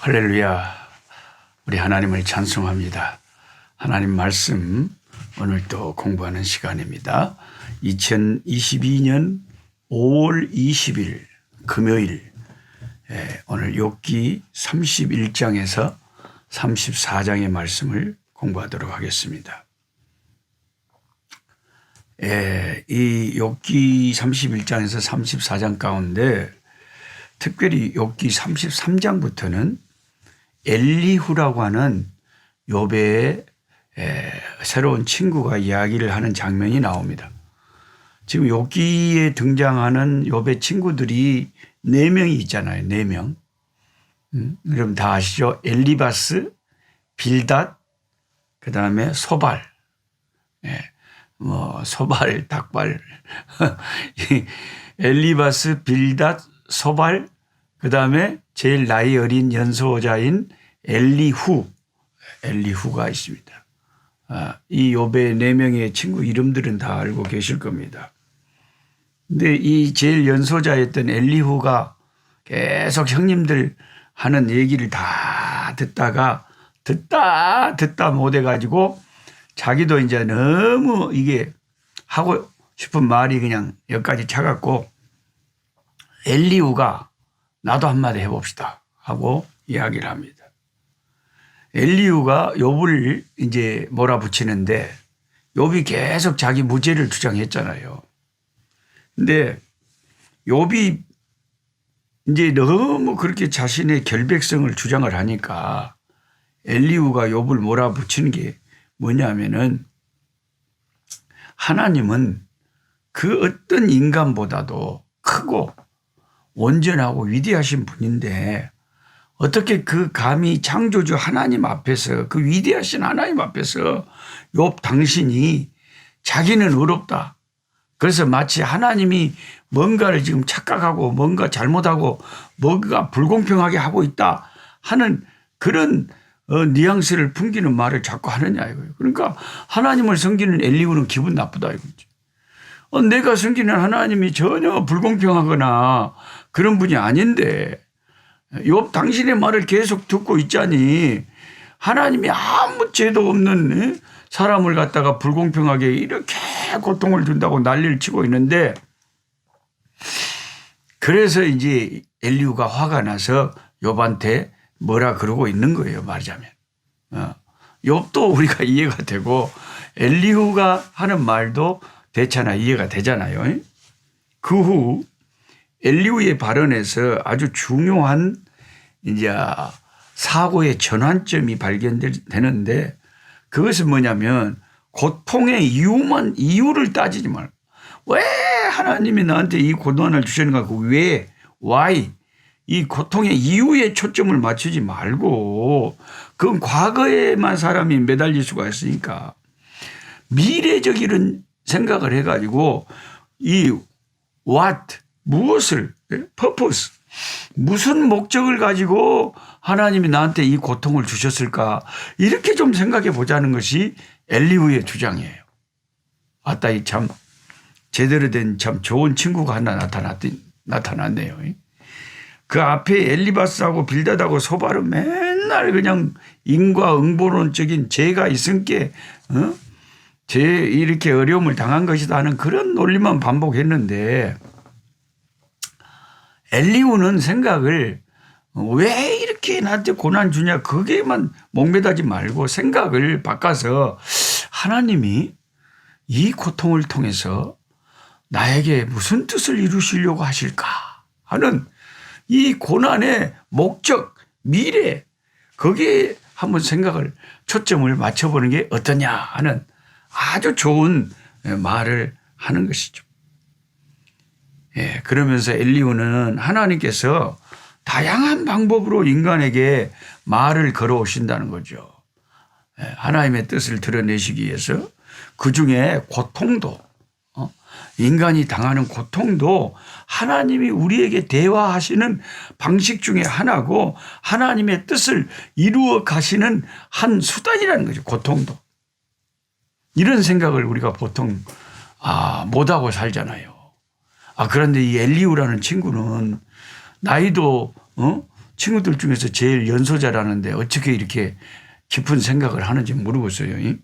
할렐루야. 우리 하나님을 찬송합니다. 하나님 말씀 오늘 또 공부하는 시간입니다. 2022년 5월 20일 금요일, 오늘 욥기 31장에서 34장의 말씀을 공부하도록 하겠습니다. 이 욥기 31장에서 34장 가운데 특별히 욥기 33장부터는 엘리후라고 하는 욥의 새로운 친구가 이야기를 하는 장면이 나옵니다. 지금 욥기에 등장하는 욥의 친구들이 4명이 있잖아요. 4명. 그럼 다 아시죠? 엘리바스, 빌닷, 그 다음에 소발. 소발, 닭발. 엘리바스, 빌닷, 소발, 그 다음에 제일 나이 어린 연소자인 엘리후가 있습니다. 이 욥의 4명의 친구 이름들은 다 알고 계실 겁니다. 근데 이 제일 연소자였던 엘리후가 계속 형님들 하는 얘기를 다 듣다가 듣다 못해가지고 자기도 이제 너무 이게 하고 싶은 말이 그냥 여기까지 차갖고 엘리후가 나도 한마디 해봅시다 하고 이야기를 합니다. 엘리후가 욥을 이제 몰아붙이는데 욥이 계속 자기 무죄를 주장했잖아요. 근데 욥이 이제 너무 그렇게 자신의 결백성을 주장을 하니까 엘리후가 욥을 몰아붙이는 게 뭐냐면은 하나님은 그 어떤 인간보다도 크고 온전하고 위대하신 분인데 어떻게 그 감히 창조주 하나님 앞에서 그 위대하신 하나님 앞에서 욥 당신이 자기는 의롭다. 그래서 마치 하나님이 뭔가를 지금 착각하고 뭔가 잘못하고 뭔가 불공평하게 하고 있다 하는 그런 뉘앙스를 풍기는 말을 자꾸 하느냐 이거예요. 그러니까 하나님을 섬기는 엘리후는 기분 나쁘다 이거죠. 내가 섬기는 하나님이 전혀 불공평하거나 그런 분이 아닌데 욥 당신의 말을 계속 듣고 있자니 하나님이 아무 죄도 없는 사람을 갖다가 불공평하게 이렇게 고통을 준다고 난리를 치고 있는데 그래서 이제 엘리후가 화가 나서 욥한테 뭐라 그러고 있는 거예요. 말하자면. 욥도 우리가 이해가 되고 엘리후가 하는 말도 대차나 이해가 되잖아요. 그 후 엘리후의 발언에서 아주 중요한 이제 사고의 전환점이 발견되는데 그것은 뭐냐면 고통의 이유를 따지지 말고 왜 하나님이 나한테 이 고난을 주셨는가 그 왜 why 이 고통의 이유에 초점을 맞추지 말고 그건 과거에만 사람이 매달릴 수가 있으니까 미래적인 생각을 해가지고 이 what 무엇을 purpose 무슨 목적을 가지고 하나님이 나한테 이 고통을 주셨을까 이렇게 좀 생각해 보자는 것이 엘리후의 주장이에요. 아따 이 참 제대로 된 참 좋은 친구가 하나 나타났네요. 그 앞에 엘리바스하고 빌닷하고 소발은 맨날 그냥 인과응보론적인 죄가 있으니까 죄 이렇게 어려움을 당한 것이다 하는 그런 논리만 반복했는데 엘리후는 생각을 왜 이렇게 나한테 고난 주냐 거기에만 목매다지 말고 생각을 바꿔서 하나님이 이 고통을 통해서 나에게 무슨 뜻을 이루시려고 하실까 하는 이 고난의 목적, 미래 거기에 한번 생각을 초점을 맞춰보는 게 어떠냐 하는 아주 좋은 말을 하는 것이죠. 그러면서 엘리후는 하나님께서 다양한 방법으로 인간에게 말을 걸어오신다는 거죠. 하나님의 뜻을 드러내시기 위해서 그중에 고통도 인간이 당하는 고통도 하나님이 우리에게 대화하시는 방식 중에 하나고 하나님의 뜻을 이루어 가시는 한 수단이라는 거죠. 고통도. 이런 생각을 우리가 보통 못하고 살잖아요. 그런데 이 엘리후라는 친구는 나이도 친구들 중에서 제일 연소자라는데 어떻게 이렇게 깊은 생각을 하는지 모르겠어요.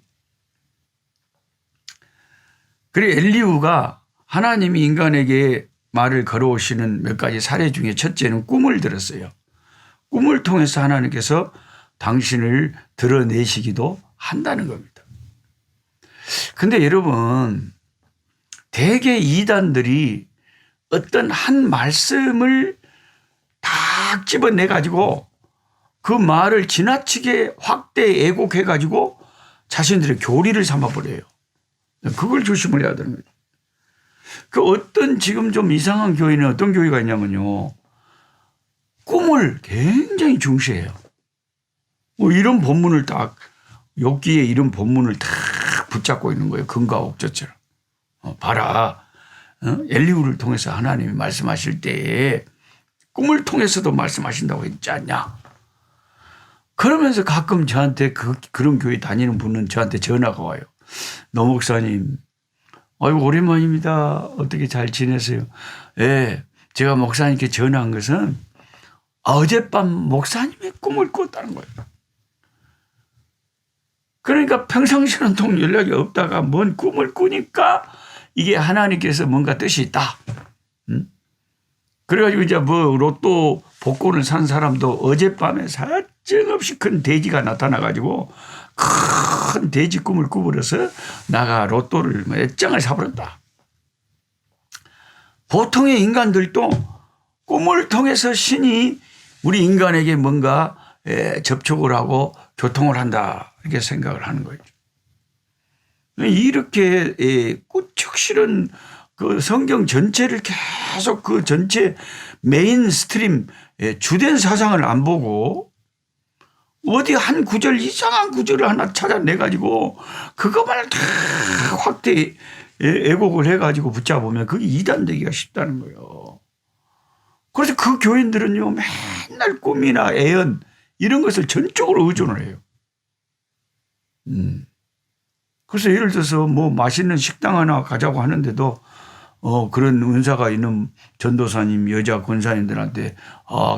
그리고 엘리후가 하나님이 인간에게 말을 걸어오시는 몇 가지 사례 중에 첫째는 꿈을 들었어요. 꿈을 통해서 하나님께서 당신을 드러내시기도 한다는 겁니다. 근데 여러분, 대개 이단들이 어떤 한 말씀을 딱 집어내 가지고 그 말을 지나치게 확대 애곡해 가지고 자신들의 교리를 삼아버려요. 그걸 조심을 해야 되는 거죠. 그 어떤 지금 좀 이상한 교회는 어떤 교회가 있냐면요, 꿈을 굉장히 중시해요. 뭐 이런 본문을 딱, 욥기에 이런 본문을 딱 붙잡고 있는 거예요. 금과 옥조처럼. 봐라. 엘리후를 통해서 하나님이 말씀하실 때에 꿈을 통해서도 말씀하신다고 했지 않냐. 그러면서 가끔 저한테 그런 교회 다니는 분은 저한테 전화가 와요. 노 목사님, 아이고 오랜만입니다. 어떻게 잘 지내세요? 예, 제가 목사님께 전화한 것은 어젯밤 목사님의 꿈을 꿨다는 거예요. 그러니까 평상시는 통 연락이 없다가 뭔 꿈을 꾸니까 이게 하나님께서 뭔가 뜻이 있다. 그래가지고 이제 뭐 로또 복권을 산 사람도 어젯밤에 사정없이 큰 돼지가 나타나가지고 큰 돼지 꿈을 꾸버려서 나가 로또를 몇 장을 사버렸다. 보통의 인간들도 꿈을 통해서 신이 우리 인간에게 뭔가 접촉을 하고 교통을 한다 이렇게 생각을 하는 거죠. 이렇게 꾸척실은 그 성경 전체를 계속 그 전체 메인 스트림 주된 사상을 안 보고 어디 한 구절 이상한 구절을 하나 찾아내 가지고 그것만을 다 확대 애곡을 해 가지고 붙잡으면 그게 이단되기가 쉽다는 거예요. 그래서 그 교인들은요 맨날 꿈이나 애연 이런 것을 전적으로 의존을 해요. 그래서 예를 들어서 뭐 맛있는 식당 하나 가자고 하는데도 그런 은사가 있는 전도사님, 여자 권사님들한테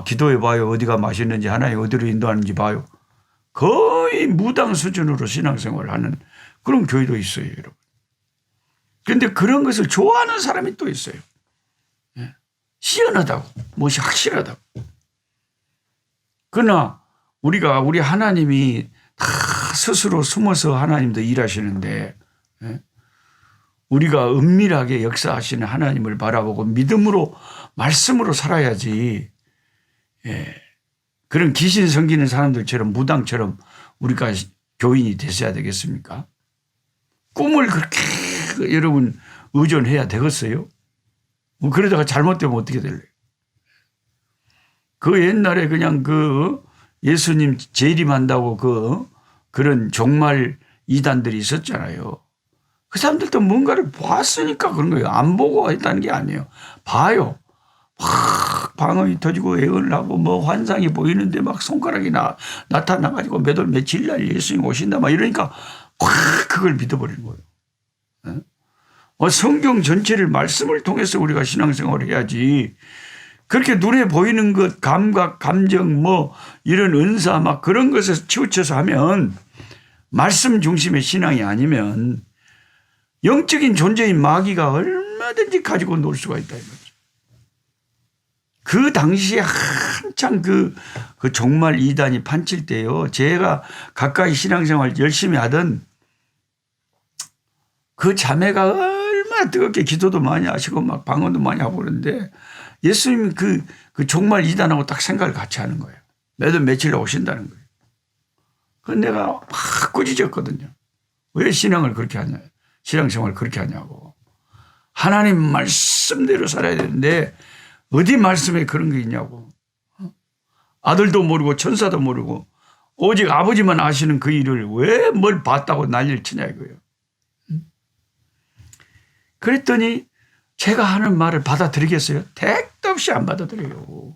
기도해 봐요. 어디가 맛있는지 하나님 어디로 인도하는지 봐요. 거의 무당 수준으로 신앙생활을 하는 그런 교회도 있어요, 여러분. 그런데 그런 것을 좋아하는 사람이 또 있어요. 시원하다고, 무엇이 확실하다고. 그러나 우리 하나님이 다 스스로 숨어서 하나님도 일하시는데 우리가 은밀하게 역사하시는 하나님을 바라보고 믿음으로 말씀으로 살아야지 그런 귀신 섬기는 사람들처럼 무당처럼 우리가 교인이 되셔야 되겠습니까? 꿈을 그렇게 여러분 의존해야 되겠어요? 그러다가 잘못되면 어떻게 될래요? 그 옛날에 그냥 그 예수님 재림한다고 그런 종말 이단들이 있었잖아요. 그 사람들도 뭔가를 봤으니까 그런 거예요. 안 보고 했다는 게 아니에요. 봐요. 막 방언이 터지고 예언을 하고 뭐 환상이 보이는데 막 손가락이 나타나가지고 몇 월 며칠 날 예수님 오신다 막 이러니까 확 그걸 믿어버리는 거예요. 성경 전체를 말씀을 통해서 우리가 신앙생활을 해야지 그렇게 눈에 보이는 것, 감각, 감정 뭐 이런 은사 막 그런 것에 치우쳐서 하면 말씀 중심의 신앙이 아니면 영적인 존재인 마귀가 얼마든지 가지고 놀 수가 있다 이거죠. 그 당시에 한창 그 종말 이단이 판칠 때요. 제가 가까이 신앙생활 열심히 하던 그 자매가 얼마나 뜨겁게 기도도 많이 하시고 막 방언도 많이 하고 그러는데 예수님이 그 종말 이단하고 딱 생각을 같이 하는 거예요. 몇 월 며칠 오신다는 거예요. 그래서 내가 막 꾸짖었거든요. 왜 신앙을 그렇게 하냐. 신앙생활을 그렇게 하냐고. 하나님 말씀대로 살아야 되는데 어디 말씀에 그런 게 있냐고. 아들도 모르고 천사도 모르고 오직 아버지만 아시는 그 일을 왜 뭘 봤다고 난리를 치냐 이거예요. 그랬더니 제가 하는 말을 받아들이겠어요? 택도 없이 안 받아들여요.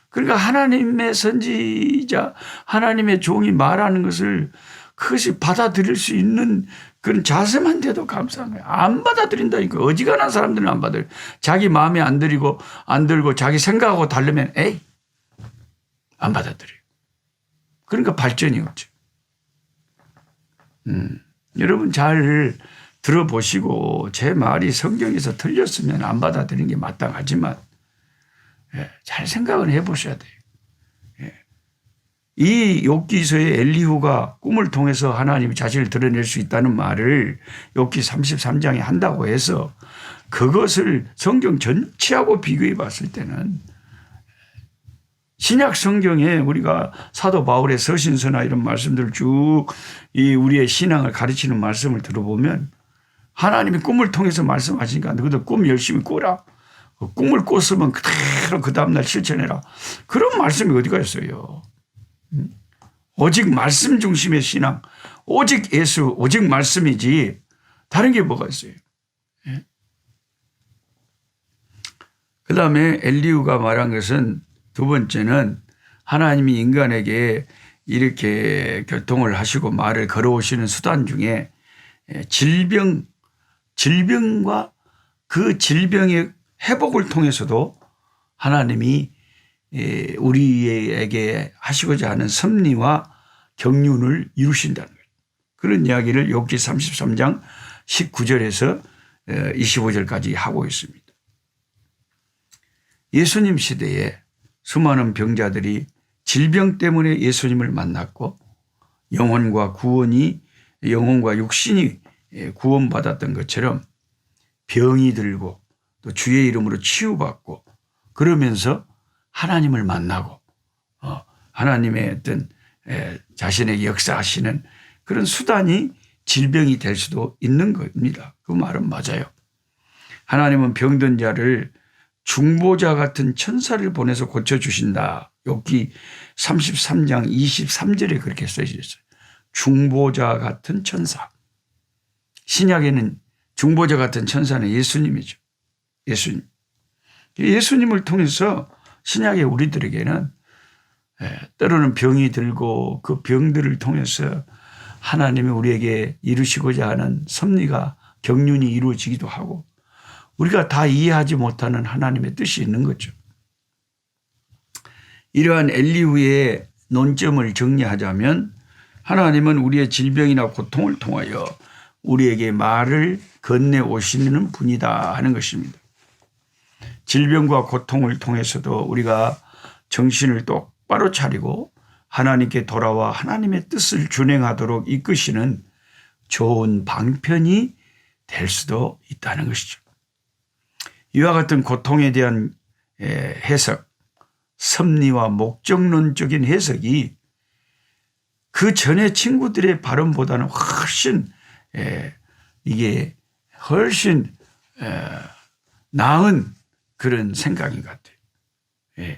그러니까 하나님의 선지자, 하나님의 종이 말하는 것을 그것이 받아들일 수 있는 그런 자세만 돼도 감사한 거예요. 안 받아들인다니까. 어지간한 사람들은 안 받아요. 자기 마음에 안 들고 자기 생각하고 다르면 에이 안 받아들여요. 그러니까 발전이 없죠. 여러분 잘 들어보시고 제 말이 성경에서 틀렸으면 안 받아들이는 게 마땅하지만 잘 생각은 해보셔야 돼요. 이 욥기서의 엘리후가 꿈을 통해서 하나님이 자신을 드러낼 수 있다는 말을 욥기 33장에 한다고 해서 그것을 성경 전체하고 비교해 봤을 때는 신약 성경에 우리가 사도 바울의 서신서나 이런 말씀들을 쭉 이 우리의 신앙을 가르치는 말씀을 들어보면 하나님이 꿈을 통해서 말씀하시니까 너희들 꿈 열심히 꿔라. 꿈을 꿨으면 그대로 그 다음날 실천해라. 그런 말씀이 어디가 있어요. 오직 말씀 중심의 신앙, 오직 예수, 오직 말씀이지 다른 게 뭐가 있어요. 그 다음에 엘리후가 말한 것은 두 번째는 하나님이 인간에게 이렇게 교통을 하시고 말을 걸어오시는 수단 중에 질병과 그 질병의 회복을 통해서도 하나님이 우리에게 하시고자 하는 섭리와 경륜을 이루신다는 거예요. 그런 이야기를 욥기 33장 19절에서 25절까지 하고 있습니다. 예수님 시대에 수많은 병자들이 질병 때문에 예수님을 만났고 영혼과 육신이 구원받았던 것처럼 병이 들고 또 주의 이름으로 치유받고 그러면서 하나님을 만나고 하나님의 어떤 자신에게 역사하시는 그런 수단이 질병이 될 수도 있는 겁니다. 그 말은 맞아요. 하나님은 병든 자를 중보자 같은 천사를 보내서 고쳐주신다. 욥기 33장 23절에 그렇게 써있어요. 중보자 같은 천사. 신약에는 중보자 같은 천사는 예수님이죠. 예수님. 예수님을 통해서 신약의 우리들에게는 때로는 병이 들고 그 병들을 통해서 하나님이 우리에게 이루시고자 하는 섭리가 경륜이 이루어지기도 하고 우리가 다 이해하지 못하는 하나님의 뜻이 있는 거죠. 이러한 엘리후의 논점을 정리하자면 하나님은 우리의 질병이나 고통을 통하여 우리에게 말을 건네오시는 분이다 하는 것입니다. 질병과 고통을 통해서도 우리가 정신을 똑바로 차리고 하나님께 돌아와 하나님의 뜻을 준행하도록 이끄시는 좋은 방편이 될 수도 있다는 것이죠. 이와 같은 고통에 대한 해석, 섭리와 목적론적인 해석이 그 전에 친구들의 발언보다는 훨씬 나은 그런 생각인 것 같아요.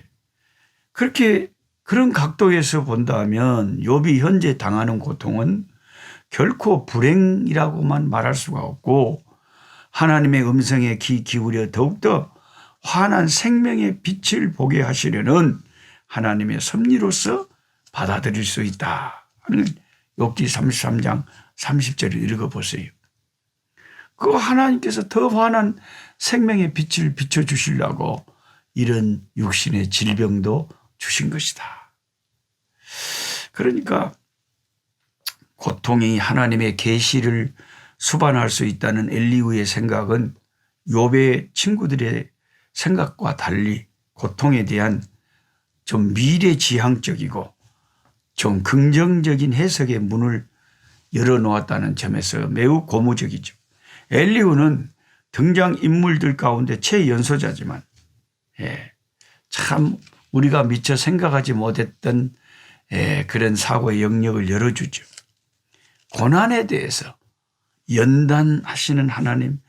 그렇게 그런 각도에서 본다면 욥이 현재 당하는 고통은 결코 불행이라고만 말할 수가 없고 하나님의 음성에 귀 기울여 더욱더 환한 생명의 빛을 보게 하시려는 하나님의 섭리로서 받아들일 수 있다 하는 욥기 33장 30절을 읽어보세요. 그 하나님께서 더 환한 생명의 빛을 비춰주시려고 이런 육신의 질병도 주신 것이다. 그러니까 고통이 하나님의 계시를 수반할 수 있다는 엘리후의 생각은 욥의 친구들의 생각과 달리 고통에 대한 좀 미래지향적이고 좀 긍정적인 해석의 문을 열어놓았다는 점에서 매우 고무적이죠. 엘리후는 등장인물들 가운데 최연소자지만 참 우리가 미처 생각하지 못했던 그런 사고의 영역을 열어주죠. 고난에 대해서 연단하시는 하나님,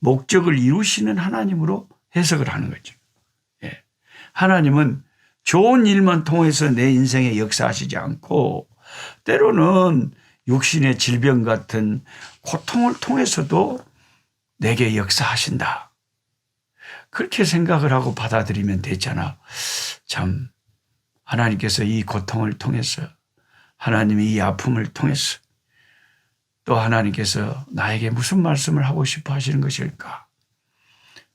목적을 이루시는 하나님으로 해석을 하는 거죠. 하나님은 좋은 일만 통해서 내 인생에 역사하시지 않고 때로는 육신의 질병 같은 고통을 통해서도 내게 역사하신다. 그렇게 생각을 하고 받아들이면 되잖아. 참 하나님께서 이 고통을 통해서 하나님이 이 아픔을 통해서 또 하나님께서 나에게 무슨 말씀을 하고 싶어 하시는 것일까?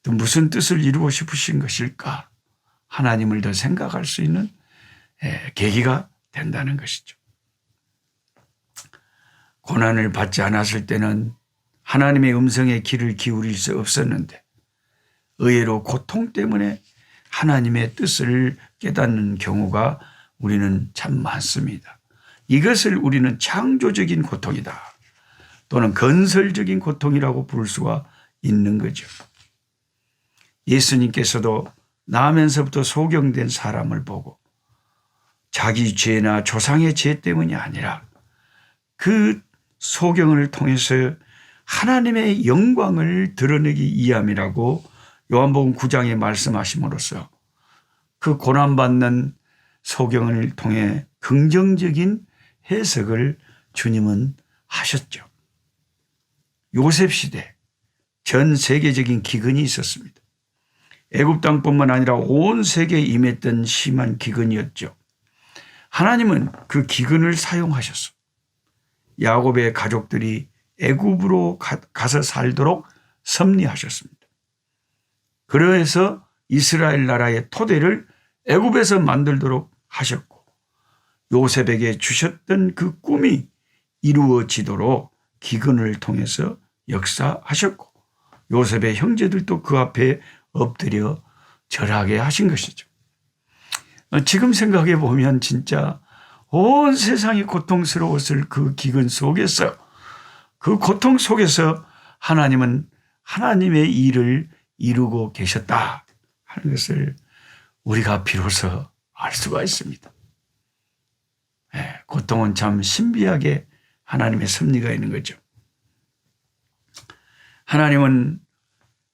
또 무슨 뜻을 이루고 싶으신 것일까? 하나님을 더 생각할 수 있는 계기가 된다는 것이죠. 고난을 받지 않았을 때는 하나님의 음성에 귀를 기울일 수 없었는데 의외로 고통 때문에 하나님의 뜻을 깨닫는 경우가 우리는 참 많습니다. 이것을 우리는 창조적인 고통이다 또는 건설적인 고통이라고 부를 수가 있는 거죠. 예수님께서도 나면서부터 소경된 사람을 보고 자기 죄나 조상의 죄 때문이 아니라 그 소경을 통해서 하나님의 영광을 드러내기 위함이라고 요한복음 9장에 말씀하심으로써 그 고난받는 소경을 통해 긍정적인 해석을 주님은 하셨죠. 요셉 시대 전 세계적인 기근이 있었습니다. 애굽 땅뿐만 아니라 온 세계에 임했던 심한 기근이었죠. 하나님은 그 기근을 사용하셨어. 야곱의 가족들이 애굽으로 가서 살도록 섭리하셨습니다. 그래서 이스라엘 나라의 토대를 애굽에서 만들도록 하셨고 요셉에게 주셨던 그 꿈이 이루어지도록 기근을 통해서 역사하셨고 요셉의 형제들도 그 앞에 엎드려 절하게 하신 것이죠. 지금 생각해 보면 진짜 온 세상이 고통스러웠을 그 기근 속에서 그 고통 속에서 하나님은 하나님의 일을 이루고 계셨다 하는 것을 우리가 비로소 알 수가 있습니다. 고통은 참 신비하게 하나님의 섭리가 있는 거죠. 하나님은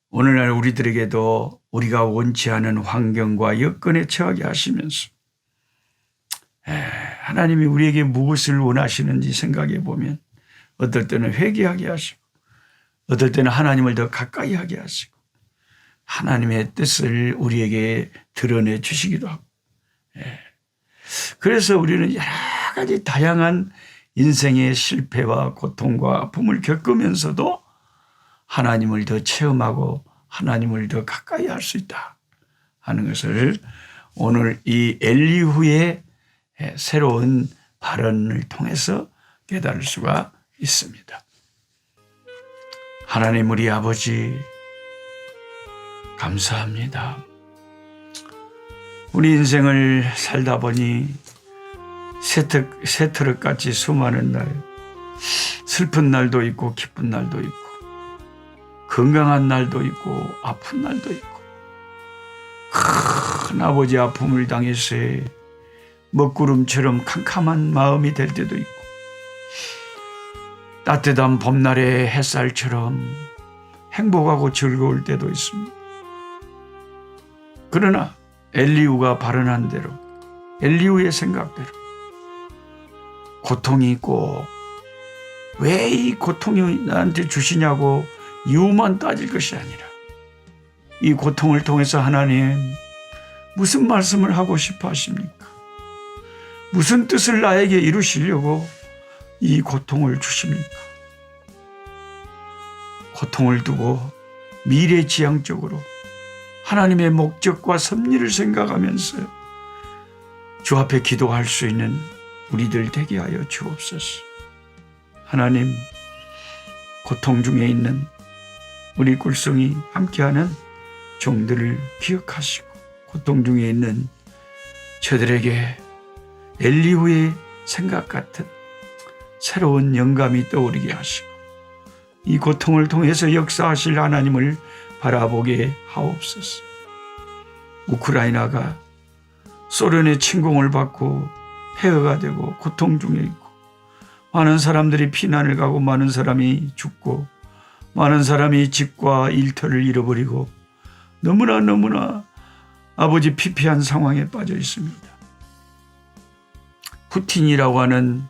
오늘날 우리들에게도 우리가 원치 않은 환경과 여건에 처하게 하시면서 하나님이 우리에게 무엇을 원하시는지 생각해 보면 어떨 때는 회개하게 하시고 어떨 때는 하나님을 더 가까이 하게 하시고 하나님의 뜻을 우리에게 드러내 주시기도 하고 그래서 우리는 여러 가지 다양한 인생의 실패와 고통과 아픔을 겪으면서도 하나님을 더 체험하고 하나님을 더 가까이 할 수 있다 하는 것을 오늘 이 엘리후의 새로운 발언을 통해서 깨달을 수가 있습니다. 하나님 우리 아버지 감사합니다. 우리 인생을 살다 보니 새트럭같이 수많은 날 슬픈 날도 있고 기쁜 날도 있고 건강한 날도 있고 아픈 날도 있고 큰 아버지 아픔을 당해서 먹구름처럼 캄캄한 마음이 될 때도 있고 따뜻한 봄날의 햇살처럼 행복하고 즐거울 때도 있습니다. 그러나 엘리후가 발언한 대로 엘리후의 생각대로 고통이 있고 왜 이 고통이 나한테 주시냐고 이유만 따질 것이 아니라 이 고통을 통해서 하나님 무슨 말씀을 하고 싶어 하십니까? 무슨 뜻을 나에게 이루시려고 이 고통을 주십니까? 고통을 두고 미래지향적으로 하나님의 목적과 섭리를 생각하면서 주 앞에 기도할 수 있는 우리들 되게 하여 주옵소서. 하나님, 고통 중에 있는 우리 꿀송이 함께하는 종들을 기억하시고 고통 중에 있는 저들에게 엘리후의 생각 같은 새로운 영감이 떠오르게 하시고 이 고통을 통해서 역사하실 하나님을 바라보게 하옵소서. 우크라이나가 소련의 침공을 받고 폐허가 되고 고통 중에 있고 많은 사람들이 피난을 가고 많은 사람이 죽고 많은 사람이 집과 일터를 잃어버리고 너무나 아버지 피폐한 상황에 빠져 있습니다. 푸틴이라고 하는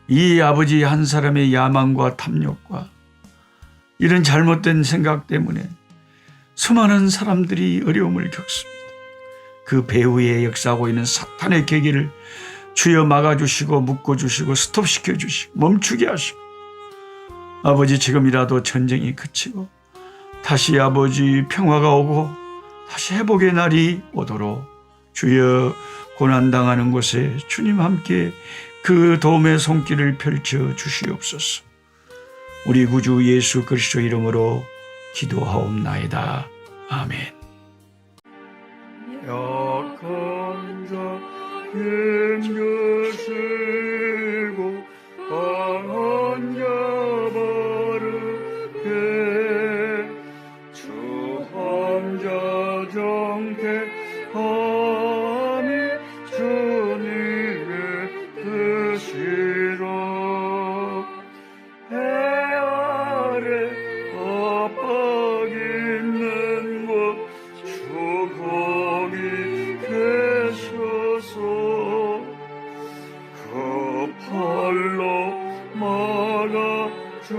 이 아버지 한 사람의 야망과 탐욕과 이런 잘못된 생각 때문에 수많은 사람들이 어려움을 겪습니다. 그 배후에 역사하고 있는 사탄의 계기를 주여 막아주시고 묶어주시고 스톱시켜주시고 멈추게 하시고 아버지 지금이라도 전쟁이 그치고 다시 아버지 평화가 오고 다시 회복의 날이 오도록 주여 고난당하는 곳에 주님 함께 그 도움의 손길을 펼쳐 주시옵소서. 우리 구주 예수 그리스도 이름으로 기도하옵나이다. 아멘. 약한 자 힘주시고 강한 자 바르게 주 환자 정택함이 주님의 뜻이라. 해 아래 압박 있는 곳 주 거기 계셔서 그 팔로 막아 주